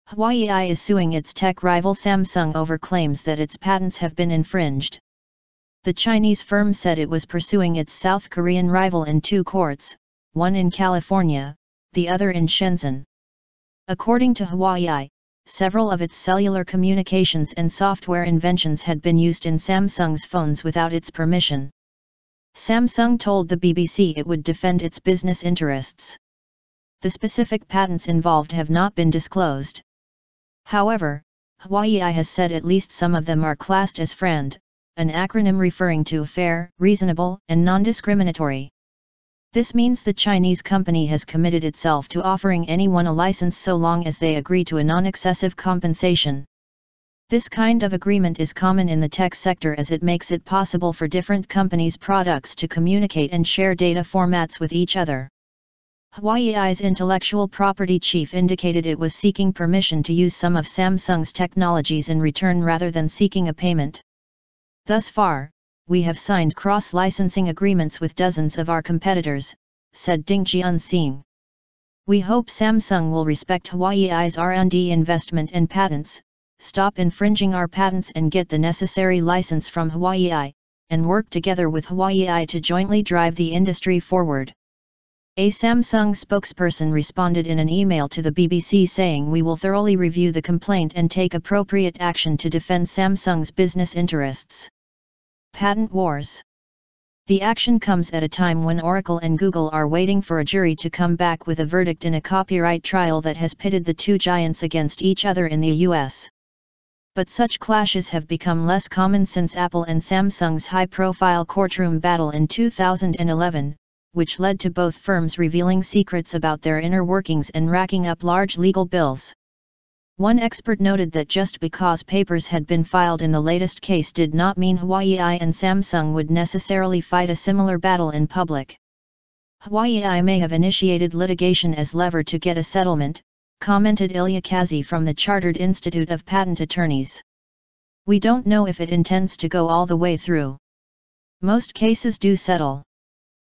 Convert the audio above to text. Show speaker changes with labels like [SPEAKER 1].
[SPEAKER 1] Huawei is suing its tech rival Samsung over claims that its patents have been infringed. The Chinese firm said it was pursuing its South Korean rival in two courts, one in California, the other in Shenzhen. According to Huawei, several of its cellular communications and software inventions had been used in Samsung's phones without its permission. Samsung told the BBC it would defend its business interests. The specific patents involved have not been disclosed. However, Huawei has said at least some of them are classed as FRAND, an acronym referring to fair, reasonable, and non-discriminatory. This means the Chinese company has committed itself to offering anyone a license so long as they agree to a non-excessive compensation. This kind of agreement is common in the tech sector as it makes it possible for different companies' products to communicate and share data formats with each other. Huawei's intellectual property chief indicated it was seeking permission to use some of Samsung's technologies in return rather than seeking a payment. Thus far, we have signed cross-licensing agreements with dozens of our competitors, said Ding Jianxing. We hope Samsung will respect Huawei's R&D investment and patents, stop infringing our patents and get the necessary license from Huawei, and work together with Huawei to jointly drive the industry forward. A Samsung spokesperson responded in an email to the BBC saying, "We will thoroughly review the complaint and take appropriate action to defend Samsung's business interests." Patent wars. The action comes at a time when Oracle and Google are waiting for a jury to come back with a verdict in a copyright trial that has pitted the two giants against each other in the US. But such clashes have become less common since Apple and Samsung's high-profile courtroom battle in 2011, which led to both firms revealing secrets about their inner workings and racking up large legal bills. One expert noted that just because papers had been filed in the latest case did not mean Huawei and Samsung would necessarily fight a similar battle in public. Huawei may have initiated litigation as lever to get a settlement, commented Ilya Kazi from the Chartered Institute of Patent Attorneys. We don't know if it intends to go all the way through. Most cases do settle.